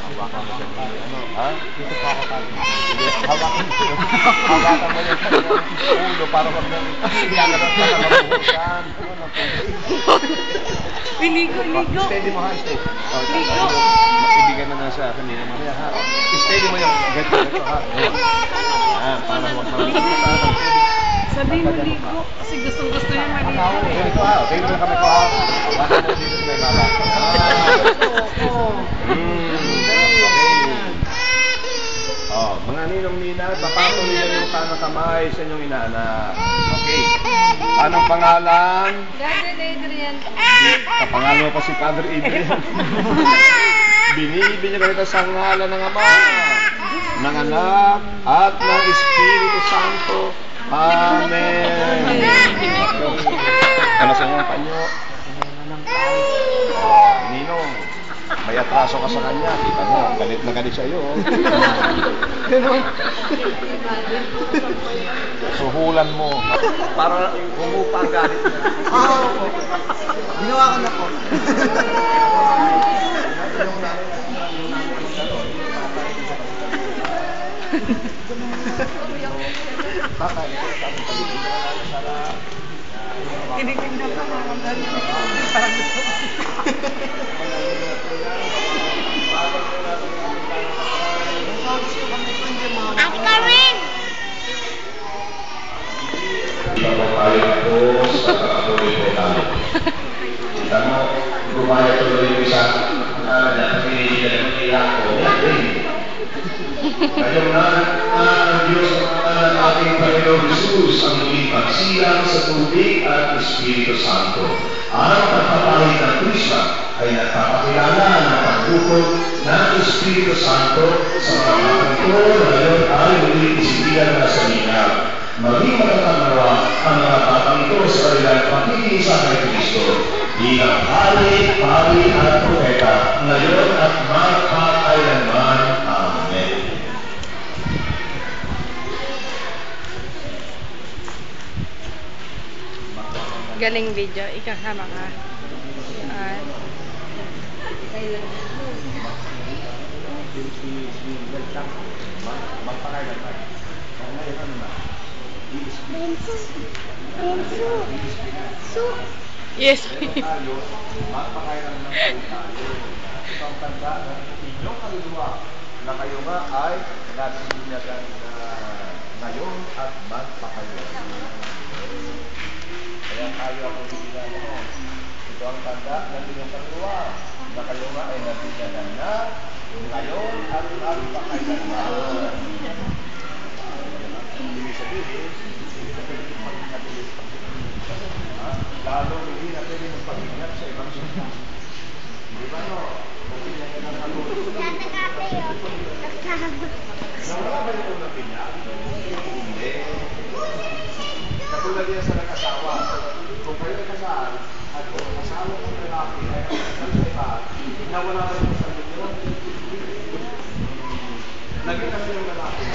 Hawakan mo siya ng ano, ha? Dito po ako tayo. Hindi, hawakan mo yung ulo para wag nang iyagalan ka na mabuhusan. Ligo. Steady mo ha, steady. Ligo. Ibigay na sa kanina mamaya ha. Steady mo yung ganito ha. Para wag mabuhusan. Sabi mo ligo. Kasi gustong-gusto niya maligo. Ganito ha, okay na kami ko ha. Hawakan mo dito sa may baba. Mga ninong-nina, papatong ninyo yung kanang kamay sa inyong inaanak. Okay. Anong pangalan? Father Adrian. Kapangalan mo pa si Father Adrian. Binibigyan ka kita sa ngalan ng Ama, ng Anak, at ng Espiritu Santo. Amen. Ano sa mga panyo? Ninong, may atraso ka sa kanya. Kita mo, galit na galit sa'yo. Suhulan mo para humupa ang galit niya. Ginawa ko na po. Kinikinda pa naman. Parang gusto ko. Ate Carmen! Tayo po sa patuloy po tayo. Kita mo, gumaya tuloy yung isa na pinilihan ng iyak ko. Ngayong ang Diyos ng ating Panginoon Jesus ang muling pagsilang sa tubig at Espiritu Santo. Ang pagpapahid ng Krista ay nagpapakilala ng pagdukot ng Espiritu Santo sa mga pagkito na ngayon ay muling isibigan na sa linaw. Maging matatanawa ang mga batang ito sa kanilang pagkikisa kay Kristo. Bilang hari at propeta, ngayon at magpakailanman. Amen. Galing video. Ikaw sama ka. Yes. Magpakailan ng tayo. Isang tanda ng inyong kaluluwa na kayo nga ay nasinyagan ngayon at magpakailan. Kaya tayo ako bibigyan mo. Ito ang tanda ng inyong kaluluwa na kayo nga ay nasinyagan na ngayon at magpakailan. Ibig sabihin, hindi na pwede magpakailan. Lalo hindi na pwede magpag-ingat sa ibang sunda. Di ba no? Kung pinagyan ng kaluluwa. Nawala ba yung unang pinya? Hindi. Katulad yan sa nag-asawa. Kung kayo nagkasal, at kung asawa ng lalaki ay nagkasal sa iba, nawala ba yung sa inyo? Naging kasi yung lalaki.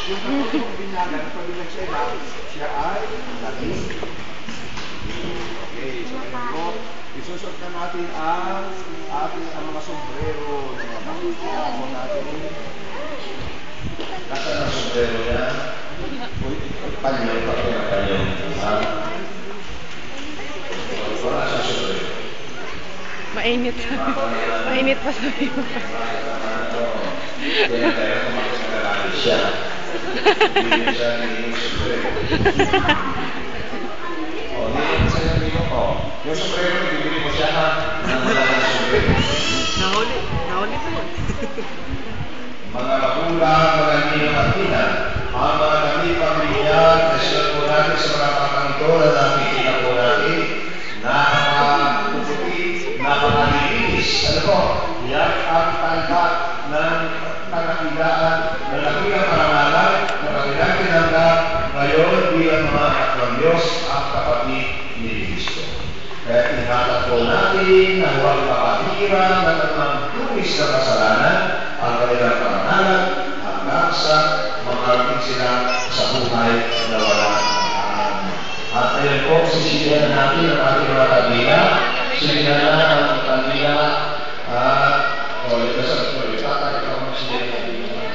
Yung katulong binyagan, pag nagsiya, siya ay naging. Okay, so po, isusot na natin ang ating mga sombrero. Kaya po natin. Nasa ang sombrero yan? Panyo, panyo. Wala sa sombrero. Mainit. Mainit pa sa iyo. Kaya tayo kumakasalaran siya. Hindi siya naging sombrero. O, nilin sa iyo ko. Yung sombrero, bibili mo siya ha. Nang wala ng sombrero. Nahuli po. Mga magulang, mga ninong-ina, ang mga damit pamilya na siya po natin sa mga patangto na nakikita po natin, nakakapuputi, nakakalinis. Ano po? Yan ang tanda ng kanakilaan, na nakikang parangalan, na kanilang tinanggap ngayon bilang mga anak ng Diyos at kapatid ni Cristo. Kaya ihatag po natin na huwag kapatira ng mga tuwis na kasalanan ang kanilang parangalan hanggang sa makarating sila sa buhay na walang hanggan. At ayun po, sisilihan natin ang ating mga kabila. Silihan na ang kabila at ito sa ito, tatay ikaw ang silihan ng kabila.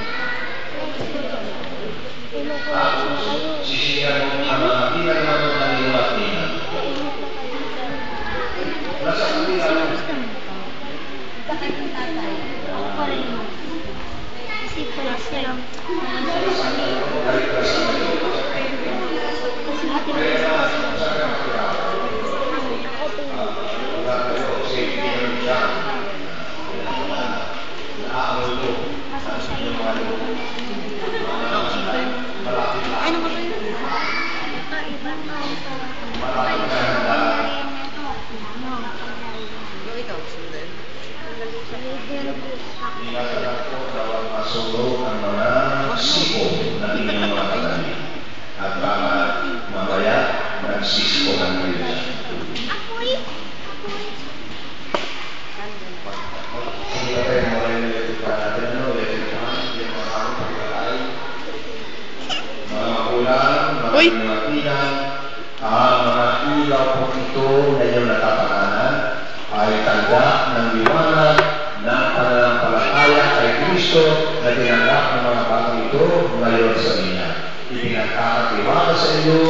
Tapos, sisilihan mo ang mga kabila naman ng kabila at kabila. Nasa kabila mo. Bakit yung tatay? Ako pa rin mo. Kasi pala siya. Ingat po dapat masulog ang mga siko na inyong mga katabi at baka mamaya nagsisiko ng kayo. Hindi ka tayo mga electric pa natin, electric pa, hindi mga kami pagkakay. Mga makulang, mga pinang, ang mga ilaw po ito na iyong natapakanan ay tanda ng liwanag ng pananampalataya kay Kristo na tinanggap ng mga batang ito ngayon sa niya. Ipinagkakatiwala sa iyo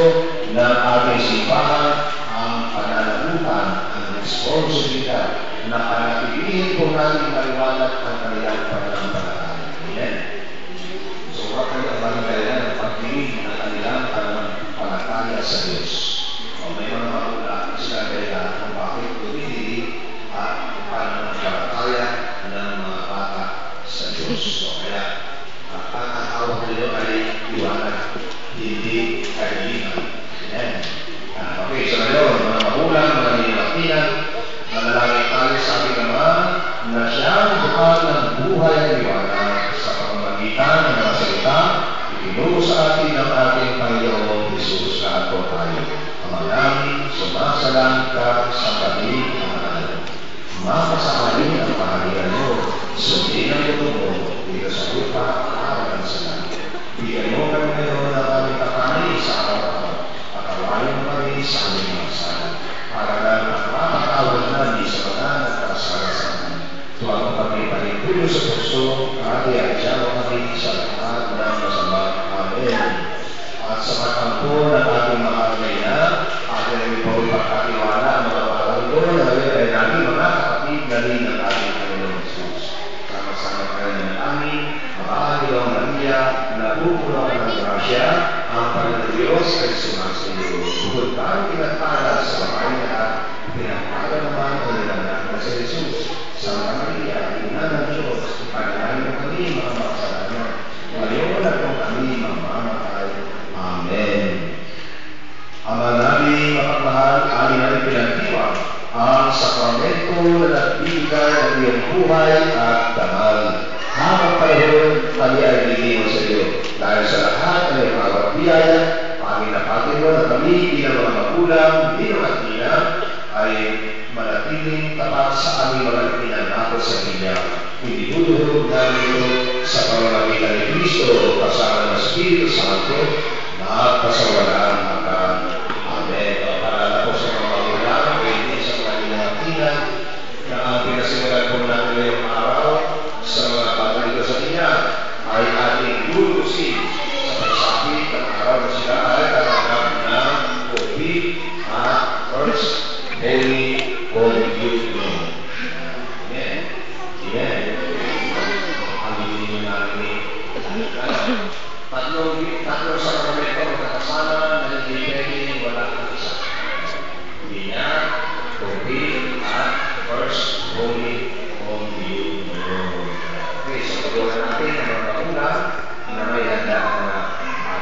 ng ating simbahan ang pananagutan, ang responsibilidad na panatilihin po natin maliwanag ang kanilang pananampalataya. Amen. So, huwag kayo ang kailan ng pagdilig ng kanilang pananampalataya sa Diyos. O may mga magulang sila kaya kung bakit tumilig at pananampalataya ng mga bata sa Diyos. So, kaya ang hawak nyo ay liwanag, hindi kaibigan. Amen. Okay, so ngayon, mga magulang, mga nilalakinan, manalangin tayo sa ating Ama na siyang bukas ng buhay at liwanag sa pamamagitan ng mga salita, itinuro sa atin ng ating Panginoong Jesus. Lahat po tayo. Ama namin, sumasalang ka sa kami ng mga mapasakalin ang pahalian mo. Sundin ang ito mo dito sa lupa at sa langit. Bigyan mo kami ngayon ng aming kakanin sa araw-araw. Patawarin mo kami sa aming mga sala. Para lang mapapatawad namin sa mga nagkasala sa amin. Tuwag mo kami panipulo sa puso, kati at siya mo kami sa lahat ng masama. Amen. At sa katampo ng ating mahal na ina, atin ang ipawin pagkatiwala ang mga parang ito na ngayon ay namin mga kapatid na rin ng ating Panginoon Jesus. Sama-sama kayo ng amin, Maria Maria, napupuno ng grasya, ang Panginoon Diyos ay sumasiyo. Bukod tayo pinagpala sa bahay na pinagpala naman ang nilanak na si Jesus. Santa Maria, Ina ng Diyos, ipanalangin mo kami mga makasalanan. Ngayon at kung kami mamamatay. Amen. Ama namin mapagmahal, amin ay pinagdiwang ang sakramento na nagbibigay ng iyong buhay at dangal. Habang panahon, kami ay liliwan sa iyo. Dahil sa lahat ng iyong bawat biyaya, aming napatin mo na kami bilang mga magulang, bilang at ina, ay manatiling tapat sa aming mga pinangako sa Kanya. Ininuduhog namin ito sa pamamagitan ni Kristo, kasama ng Espiritu Santo, na kasawalaan hanggang. Amen. Para po sa mga magulang, hindi sa kanilang ina, na ang pinasimulan po natin ngayong araw sa mga bata dito sa Kanya, ay ating lulusin sa pagsakit ng araw na sila ay tatanggap ng COVID at First Holy Communion. Amen. Amen. Ang hindi namin tatlong sakramento magkakasama na hindi pwede wala ng isa. Binyag, COVID, at First Holy Communion. Okay, so pagawin natin ang mga magulang na may handa ng mga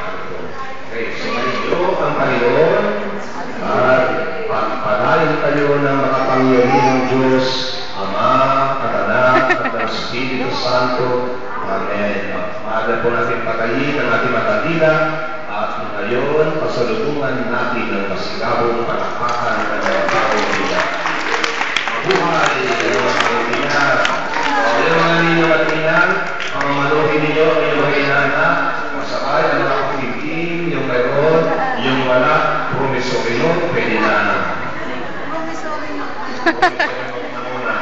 ito. Okay, so ngayon ang Panginoon at pagpalain kayo ng makapangyarihang Diyos, Ama, at Anak, at ang Espiritu Santo. Amen. Maaga po natin patayin ang ating matandila at ngayon pasalubungan natin ng masigabong palakpakan ng mga taong nila. Mabuhay ang mga taong nila. Ayaw nga ninyo at nila, ang maluhin ninyo ay yung hinana, masakay ang mga kapitid, yung mayroon, yung wala, promiso inyo, pwede na. Promise, sorry na. Okay, sorry na muna.